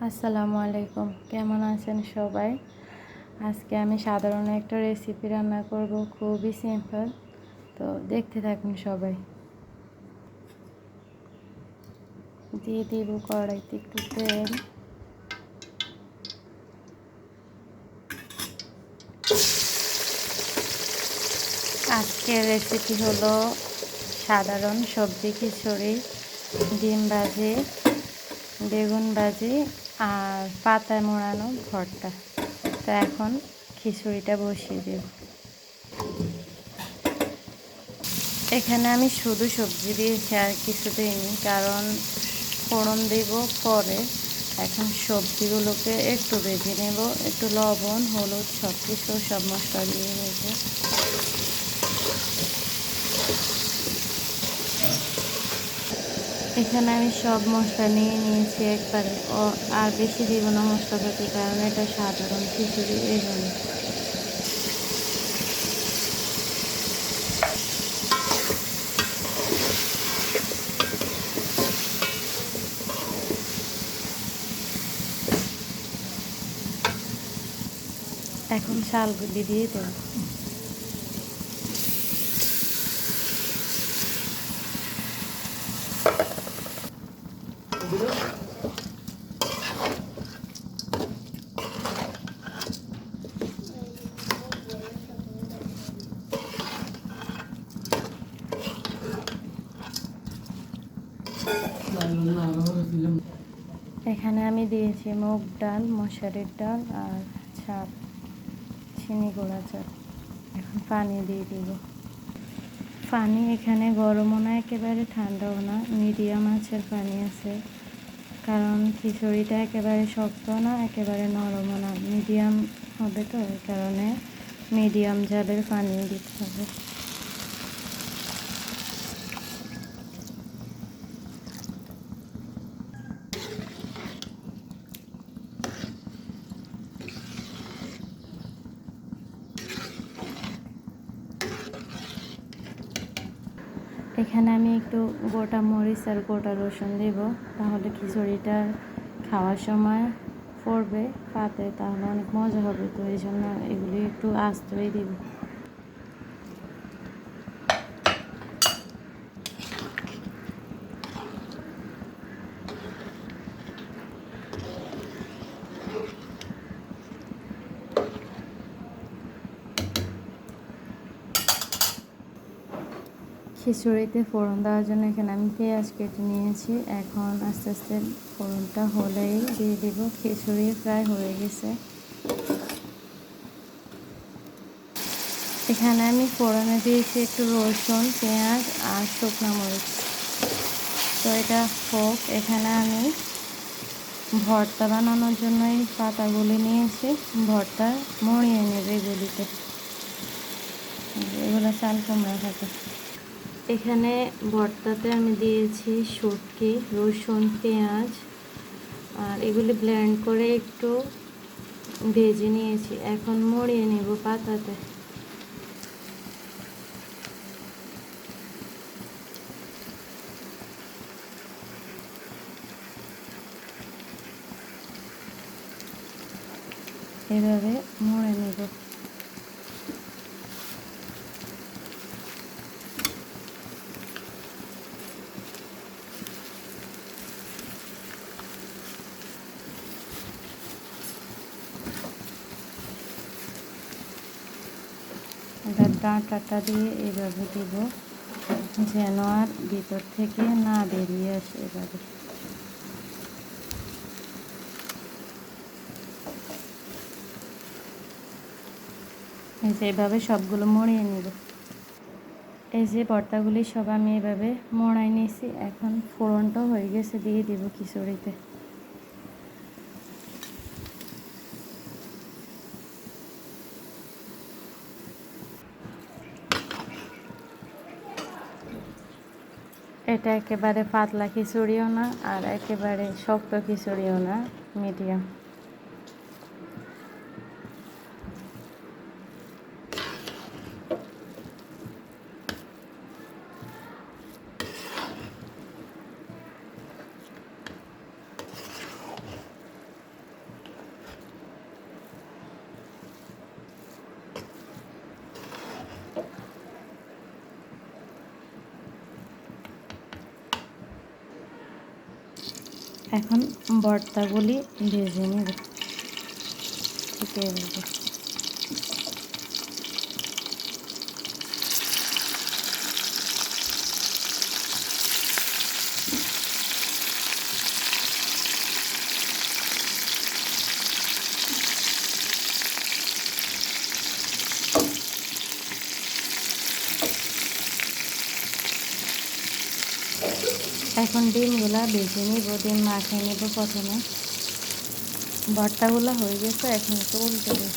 আসসালামু আলাইকুম, কেমন আছেন সবাই? আজকে আমি সাধারণ একটা রেসিপি রান্না করব, খুবই সিম্পল। তো দেখতে থাকুন সবাই। দিয়ে দিব কড়াইতে একটু তেল। আজকের রেসিপি হলো সাধারণ সবজি খিচুড়ি, ডিম ভাজি, বেগুন ভাজি আর পাতায় মোড়ানো ভর্তা। তো এখন খিচুড়িটা বসিয়ে দেব। এখানে আমি শুধু সবজি দিয়েছি, আর কিছু দিইনি, কারণ ফোড়ন দেব পরে। এখন সবজিগুলোকে একটু ভেজে নেব, একটু লবণ, হলুদ সব মশলা দিয়ে নেব। এখানে আমি সব মশলা নিয়ে নিয়েছি একবারে, আর বেশি দিব না মশলাপাতি, কারণ এটা সাধারণ খিচুড়ি, এই জন্য। এখন শালগুলি দিয়ে দেব। এখানে আমি দিয়েছি মুগ ডাল, মশারির ডাল আর ছাপ, চিনি গুঁড়া চাল। এখন পানি দিয়ে দিব। পানি এখানে গরমও না, একেবারে ঠান্ডাও না, মিডিয়াম আঁচের পানি আছে। কারণ খিচুড়িটা একেবারে শক্ত না, একেবারে নরমও না, মিডিয়াম হবে, তো এই কারণে মিডিয়াম জালের পানি দিতে হবে। এখানে আমি একটু গোটা মরিচ আর গোটা রসুন দেব, তাহলে খিচুড়িটা খাওয়ার সময় পড়বে পাতে, তাহলে অনেক মজা হবে। তো এই জন্য এগুলি একটু আস্তই দিব। খিচুড়িতে ফোড়ন দেওয়ার জন্য এখানে আমি পেঁয়াজ কেটে নিয়েছি। এখন আস্তে আস্তে ফোড়নটা হলেই দিয়ে দিব। খিচুড়ি প্রায় হয়ে গেছে। এখানে আমি ফোড়নে দিয়েছি একটু রসুন, পেঁয়াজ আর শুকনো মরিচ। তো এটা হোক। এখানে আমি ভর্তা বানানোর জন্য এই পাতাগুলি নিয়েছি। ভর্তা মরিয়ে নেবে এগুলিতে, এগুলো চাল কুমড়া থাকে। এখানে ভর্তাতে আমি দিয়েছি শুটকি, রসুন, পেঁয়াজ, আর এগুলি ব্লেন্ড করে একটু ভেজে নিয়েছি। এখন মরিয়ে নেব পাতাতে। এভাবে মরে নেব। এবার ডাঁটাটা দিয়ে এভাবে দিব, যেন আর ভিতর থেকে না বেরিয়ে আসে। এভাবে এই যে এভাবে সবগুলো মরিয়ে নেব। এই যে ভর্তাগুলি সব আমি এভাবে মোড়াই নিয়েছি। এখন ফোড়নটাও হয়ে গেছে, দিয়ে দিব খিচুড়িতে। এটা একেবারে পাতলা খিচুড়িও না, আর একেবারে শক্ত খিচুড়িও না, মিডিয়াম। এখন ভর্তাগুলি ভেজে নেব ঠিক আছে। এখন ডিমগুলা ভেজে নিব, ডিম মাখিয়ে নেব প্রথমে। ভর্তাগুলো হয়ে গেছে, এখন একটু উল্টে দেব।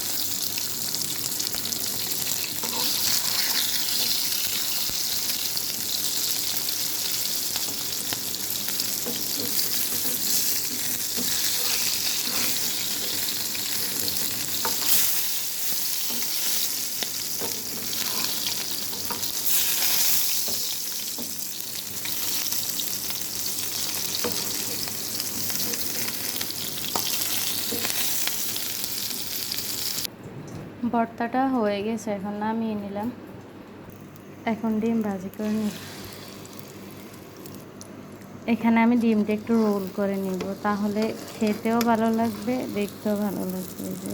ভর্তাটা হয়ে গেছে, এখন নামিয়ে নিলাম। এখন ডিম ভাজি করে নিব। এখানে আমি ডিমটা একটু রোল করে নিব, তাহলে খেতেও ভালো লাগবে, দেখতেও ভালো লাগবে। যে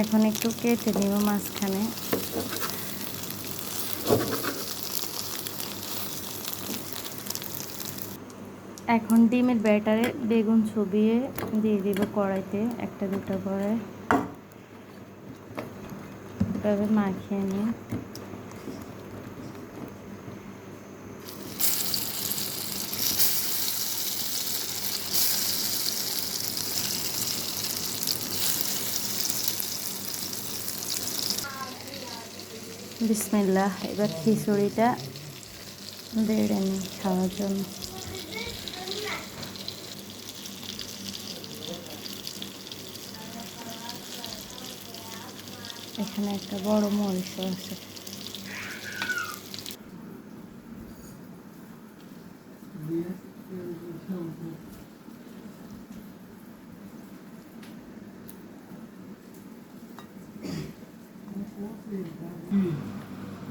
এখন একটু কেটে নিব মাঝখানে। এখন ডিমের ব্যাটারে বেগুন চুবিয়ে দিয়ে দিব কড়াইতে, একটা দুটো করে এভাবে মাখিয়ে নিই। বিসমিল্লাহ, এবার খিচুড়িটা বেড়ে নিই খাওয়ার জন্য। এখানে একটা বড় মরিচও আছে।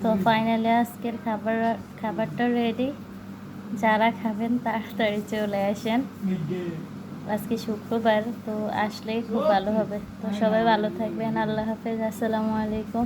তো ফাইনালি আজকের খাবারটা রেডি। যারা খাবেন তাড়াতাড়ি চলে আসেন। আজকে শুক্রবার, তো আসলেই খুব ভালো হবে। তো সবাই ভালো থাকবেন। আল্লাহ হাফেজ, আসসালামু আলাইকুম।